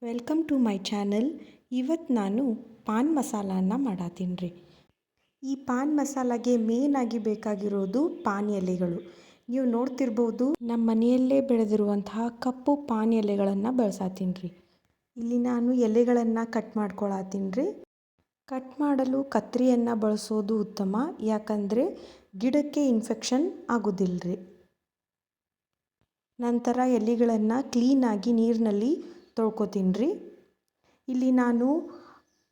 Welcome to my channel. ಇವತ್ತು ನಾನು PAN ಮಸಾಲಾನ ಮಾಡತ್ತೀನಿ ರೀ. ಈ ಪಾನ್ ಮಸಾಲಾಗೆ ಮೇನಾಗಿ ಬೇಕಾಗಿರೋದು ಪಾನ್ ಎಲೆಗಳು. ನೀವು ನೋಡ್ತಿರ್ಬೋದು, ನಮ್ಮ ಮನೆಯಲ್ಲೇ ಬೆಳೆದಿರುವಂತಹ ಕಪ್ಪು ಪಾನ್ ಎಲೆಗಳನ್ನು ಬಳಸತ್ತೀನಿ ರೀ. ಇಲ್ಲಿ ನಾನು ಎಲೆಗಳನ್ನು ಕಟ್ ಮಾಡ್ಕೊಳತ್ತೀನಿ ರೀ. ಕಟ್ ಮಾಡಲು ಕತ್ರಿಯನ್ನು ಬಳಸೋದು ಉತ್ತಮ, ಯಾಕಂದರೆ ಗಿಡಕ್ಕೆ ಇನ್ಫೆಕ್ಷನ್ ಆಗೋದಿಲ್ಲ ರೀ. ನಂತರ ಎಲೆಗಳನ್ನು ಕ್ಲೀನಾಗಿ ನೀರಿನಲ್ಲಿ ತೊಳ್ಕೊತೀನಿ ರೀ. ಇಲ್ಲಿ ನಾನು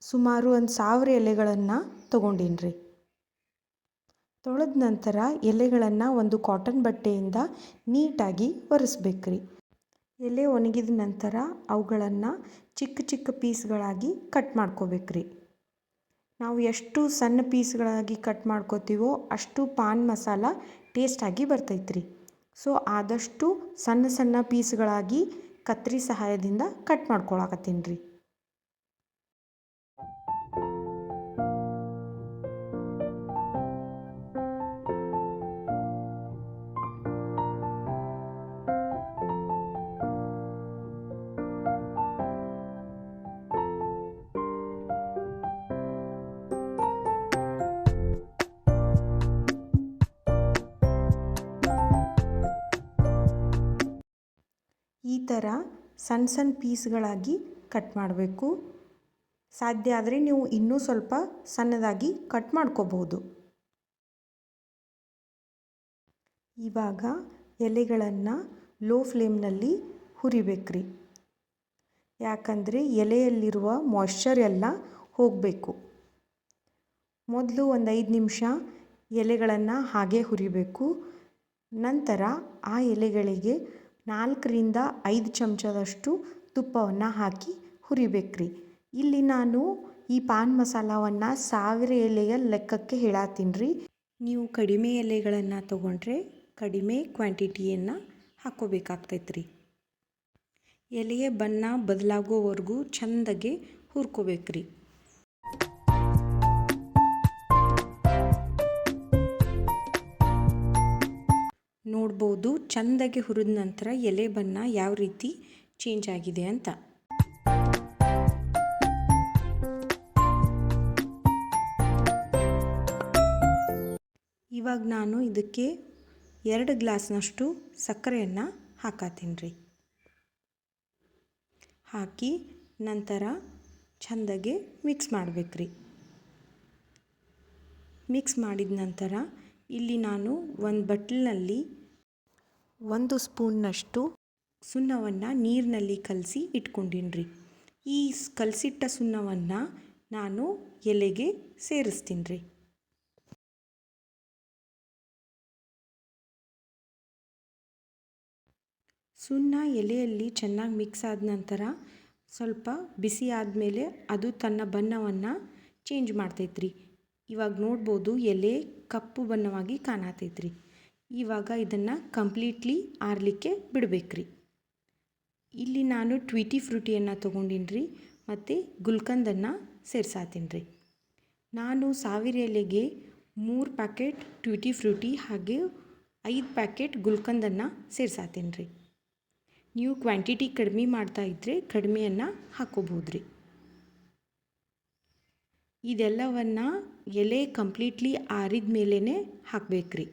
ಸುಮಾರು 1000 ಎಲೆಗಳನ್ನು ತೊಗೊಂಡೀನಿ ರೀ. ತೊಳೆದ ನಂತರ ಎಲೆಗಳನ್ನು ಒಂದು ಕಾಟನ್ ಬಟ್ಟೆಯಿಂದ ನೀಟಾಗಿ ಒರೆಸ್ಬೇಕ್ರಿ. ಎಲೆ ಒಣಗಿದ ನಂತರ ಅವುಗಳನ್ನು ಚಿಕ್ಕ ಚಿಕ್ಕ ಪೀಸ್ಗಳಾಗಿ ಕಟ್ ಮಾಡ್ಕೋಬೇಕ್ರಿ. ನಾವು ಎಷ್ಟು ಸಣ್ಣ ಪೀಸ್ಗಳಾಗಿ ಕಟ್ ಮಾಡ್ಕೋತೀವೋ ಅಷ್ಟು ಪಾನ್ ಮಸಾಲ ಟೇಸ್ಟಾಗಿ ಬರ್ತೈತ್ರಿ. ಸೊ ಆದಷ್ಟು ಸಣ್ಣ ಸಣ್ಣ ಪೀಸ್ಗಳಾಗಿ ಕತ್ರಿ ಸಹಾಯದಿಂದ ಕಟ್ ಮಾಡ್ಕೊಳಕತ್ತೀನಿ ರೀ. ಈ ಥರ ಸಣ್ಣ ಸಣ್ಣ ಪೀಸ್ಗಳಾಗಿ ಕಟ್ ಮಾಡಬೇಕು. ಸಾಧ್ಯ ಆದರೆ ನೀವು ಇನ್ನೂ ಸ್ವಲ್ಪ ಸಣ್ಣದಾಗಿ ಕಟ್ ಮಾಡ್ಕೋಬಹುದು. ಇವಾಗ ಎಲೆಗಳನ್ನು ಲೋ ಫ್ಲೇಮ್ನಲ್ಲಿ ಹುರಿಬೇಕ್ರಿ. ಯಾಕಂದರೆ ಎಲೆಯಲ್ಲಿರುವ ಮಾಯ್ಶ್ಚರ್ ಎಲ್ಲ ಹೋಗಬೇಕು. ಮೊದಲು ಒಂದು 5 ನಿಮಿಷ ಎಲೆಗಳನ್ನು ಹಾಗೆ ಹುರಿಬೇಕು. ನಂತರ ಆ ಎಲೆಗಳಿಗೆ 4 ರಿಂದ 5 ಚಮಚದಷ್ಟು ತುಪ್ಪವನ್ನು ಹಾಕಿ ಹುರಿಬೇಕ್ರಿ. ಇಲ್ಲಿ ನಾನು ಈ ಪಾನ್ ಮಸಾಲವನ್ನು 1000 ಎಲೆಯ ಲೆಕ್ಕಕ್ಕೆ ಹೇಳತ್ತೀನಿ ರೀ. ನೀವು ಕಡಿಮೆ ಎಲೆಗಳನ್ನು ತೊಗೊಂಡ್ರೆ ಕಡಿಮೆ ಕ್ವಾಂಟಿಟಿಯನ್ನು ಹಾಕ್ಕೋಬೇಕಾಗ್ತೈತ್ರಿ. ಎಲೆಯ ಬಣ್ಣ ಬದಲಾಗೋವರೆಗೂ ಚೆಂದಾಗೆ ಹುರ್ಕೋಬೇಕ್ರಿ. ನೋಡ್ಬೋದು, ಚೆಂದಾಗಿ ಹುರಿದ ನಂತರ ಎಲೆ ಬಣ್ಣ ಯಾವ ರೀತಿ ಚೇಂಜ್ ಆಗಿದೆ ಅಂತ. ಇವಾಗ ನಾನು ಇದಕ್ಕೆ 2 ಗ್ಲಾಸ್ನಷ್ಟು ಸಕ್ಕರೆಯನ್ನು ಹಾಕತ್ತೀನಿ ರೀ. ಹಾಕಿ ನಂತರ ಚೆಂದಾಗೆ ಮಿಕ್ಸ್ ಮಾಡಬೇಕ್ರಿ. ಮಿಕ್ಸ್ ಮಾಡಿದ ನಂತರ ಇಲ್ಲಿ ನಾನು ಒಂದು ಬಟ್ಲಿನಲ್ಲಿ 1 ಸ್ಪೂನ್ನಷ್ಟು ಸುಣ್ಣವನ್ನು ನೀರಿನಲ್ಲಿ ಕಲಸಿ ಇಟ್ಕೊಂಡೀನಿ ರೀ. ಈ ಕಲಸಿಟ್ಟ ಸುಣ್ಣವನ್ನು ನಾನು ಎಲೆಗೆ ಸೇರಿಸ್ತೀನಿ ರೀ. ಸುಣ್ಣ ಎಲೆಯಲ್ಲಿ ಚೆನ್ನಾಗಿ ಮಿಕ್ಸ್ ಆದ ನಂತರ ಸ್ವಲ್ಪ ಬಿಸಿ ಆದಮೇಲೆ ಅದು ತನ್ನ ಬಣ್ಣವನ್ನು ಚೇಂಜ್ ಮಾಡ್ತೈತ್ರಿ. ಇವಾಗ ನೋಡ್ಬೋದು, ಎಲೆ ಕಪ್ಪು ಬಣ್ಣವಾಗಿ ಕಾಣತೈತ್ರಿ. ಇವಾಗ ಇದನ್ನು ಕಂಪ್ಲೀಟ್ಲಿ ಆರಲಿಕ್ಕೆ ಬಿಡಬೇಕ್ರಿ. ಇಲ್ಲಿ ನಾನು ಟ್ವೀಟಿ ಫ್ರೂಟಿಯನ್ನು ತೊಗೊಂಡೀನಿ ರೀ ಮತ್ತು ಗುಲ್ಕಂದನ್ನು ಸೇರ್ಸಾತೀನಿ ರೀ. ನಾನು 1000 ಎಲೆಗೆ 3 ಪ್ಯಾಕೆಟ್ ಟ್ವೀಟಿ ಫ್ರೂಟಿ ಹಾಗೆ 5 ಪ್ಯಾಕೆಟ್ ಗುಲ್ಕಂದನ್ನು ಸೇರ್ಸಾತೀನಿ ರೀ. ನೀವು ಕ್ವಾಂಟಿಟಿ ಕಡಿಮೆ ಮಾಡ್ತಾ ಇದ್ದರೆ ಕಡಿಮೆಯನ್ನು ಹಾಕ್ಕೋಬೋದು ರೀ. ಇದೆಲ್ಲವನ್ನು ಎಲೆ ಕಂಪ್ಲೀಟ್ಲಿ ಆರಿದ ಮೇಲೇ ಹಾಕಬೇಕ್ರಿ.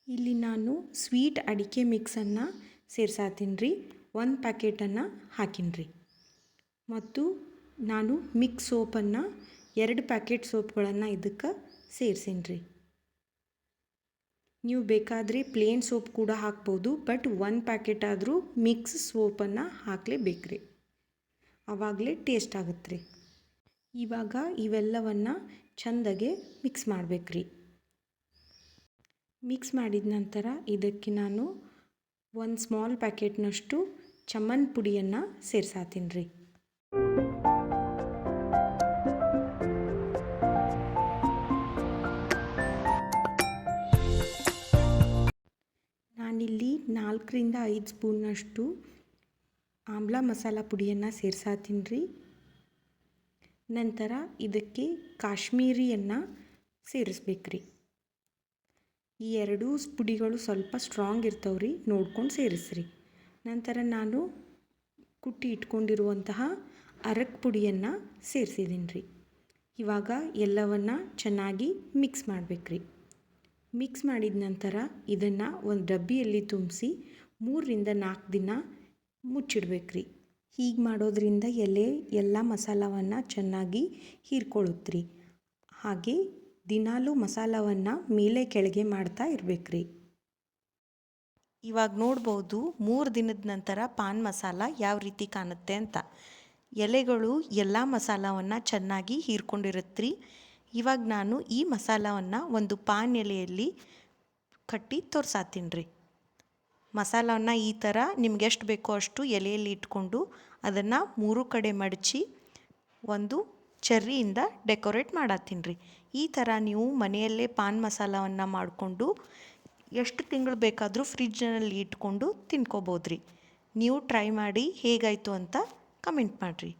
ಇಲ್ಲಿ ನಾನು ಸ್ವೀಟ್ ಅಡಿಕೆ ಮಿಕ್ಸನ್ನು ಸೇರ್ಸಾತೀನಿ ರೀ. 1 ಪ್ಯಾಕೆಟನ್ನು ಹಾಕೀನಿ ರೀ. ಮತ್ತು ನಾನು ಮಿಕ್ಸ್ ಸೋಪನ್ನು 2 ಪ್ಯಾಕೆಟ್ ಸೋಪ್ಗಳನ್ನು ಇದಕ್ಕೆ ಸೇರ್ಸೀನಿ ರೀ. ನೀವು ಬೇಕಾದರೆ ಪ್ಲೇನ್ ಸೋಪ್ ಕೂಡ ಹಾಕ್ಬೋದು, ಬಟ್ 1 ಪ್ಯಾಕೆಟ್ ಆದರೂ ಮಿಕ್ಸ್ ಸೋಪನ್ನು ಹಾಕಲೇಬೇಕ್ರಿ. ಆವಾಗಲೇ ಟೇಸ್ಟ್ ಆಗುತ್ತೆ ರೀ. ಇವಾಗ ಇವೆಲ್ಲವನ್ನು ಚೆಂದಾಗೆ ಮಿಕ್ಸ್ ಮಾಡಬೇಕ್ರಿ. ಮಿಕ್ಸ್ ಮಾಡಿದ ನಂತರ ಇದಕ್ಕೆ ನಾನು 1 ಸ್ಮಾಲ್ ಪ್ಯಾಕೆಟ್ನಷ್ಟು ಚಮನ್ ಪುಡಿಯನ್ನು ಸೇರ್ಸಾತೀನಿ ರೀ. ನಾನಿಲ್ಲಿ 4 ರಿಂದ 5 ಸ್ಪೂನ್ನಷ್ಟು ಆಮ್ಲ ಮಸಾಲ ಪುಡಿಯನ್ನು ಸೇರ್ಸಾತೀನಿ ರೀ. ನಂತರ ಇದಕ್ಕೆ ಕಾಶ್ಮೀರಿಯನ್ನು ಸೇರಿಸ್ಬೇಕ್ರಿ. ಈ ಎರಡೂ ಪುಡಿಗಳು ಸ್ವಲ್ಪ ಸ್ಟ್ರಾಂಗ್ ಇರ್ತಾವ್ರಿ, ನೋಡ್ಕೊಂಡು ಸೇರಿಸ್ರಿ. ನಂತರ ನಾನು ಕುಟ್ಟಿ ಇಟ್ಕೊಂಡಿರುವಂತಹ ಅರಕ್ ಪುಡಿಯನ್ನು ಸೇರಿಸಿದ್ದೀನಿ ರೀ. ಇವಾಗ ಎಲ್ಲವನ್ನು ಚೆನ್ನಾಗಿ ಮಿಕ್ಸ್ ಮಾಡಬೇಕ್ರಿ. ಮಿಕ್ಸ್ ಮಾಡಿದ ನಂತರ ಇದನ್ನು ಒಂದು ಡಬ್ಬಿಯಲ್ಲಿ ತುಂಬಿಸಿ 3ರಿಂದ 4 ದಿನ ಮುಚ್ಚಿಡ್ಬೇಕ್ರಿ. ಹೀಗೆ ಮಾಡೋದ್ರಿಂದ ಎಲೆ ಎಲ್ಲ ಮಸಾಲವನ್ನು ಚೆನ್ನಾಗಿ ಹೀರ್ಕೊಳ್ಳುತ್ತೆ ರೀ. ಹಾಗೆ ದಿನಾಲೂ ಮಸಾಲವನ್ನು ಮೇಲೆ ಕೆಳಗೆ ಮಾಡ್ತಾ ಇರಬೇಕ್ರಿ. ಇವಾಗ ನೋಡ್ಬೋದು 3 ದಿನದ ನಂತರ ಪಾನ್ ಮಸಾಲ ಯಾವ ರೀತಿ ಕಾಣುತ್ತೆ ಅಂತ. ಎಲೆಗಳು ಎಲ್ಲ ಮಸಾಲವನ್ನು ಚೆನ್ನಾಗಿ ಹೀರ್ಕೊಂಡಿರುತ್ತೆ ರೀ. ಇವಾಗ ನಾನು ಈ ಮಸಾಲವನ್ನು ಒಂದು ಪಾನ್ ಎಲೆಯಲ್ಲಿ ಕಟ್ಟಿ ತೋರ್ಸಾತೀನಿ ರೀ. ಮಸಾಲವನ್ನು ಈ ಥರ ನಿಮ್ಗೆ ಎಷ್ಟು ಬೇಕೋ ಅಷ್ಟು ಎಲೆಯಲ್ಲಿ ಇಟ್ಕೊಂಡು ಅದನ್ನು 3 ಕಡೆ ಮಡಚಿ ಒಂದು ಚೆರ್ರಿಯಿಂದ ಡೆಕೋರೇಟ್ ಮಾಡತ್ತೀನಿ ರೀ. ಈ ಥರ ನೀವು ಮನೆಯಲ್ಲೇ ಪಾನ್ ಮಸಾಲವನ್ನು ಮಾಡಿಕೊಂಡು ಎಷ್ಟು ತಿಂಗಳು ಬೇಕಾದರೂ ಫ್ರಿಜ್ನಲ್ಲಿ ಇಟ್ಕೊಂಡು ತಿನ್ಕೋಬೋದು ರೀ. ನೀವು ಟ್ರೈ ಮಾಡಿ ಹೇಗಾಯಿತು ಅಂತ ಕಮೆಂಟ್ ಮಾಡಿರಿ.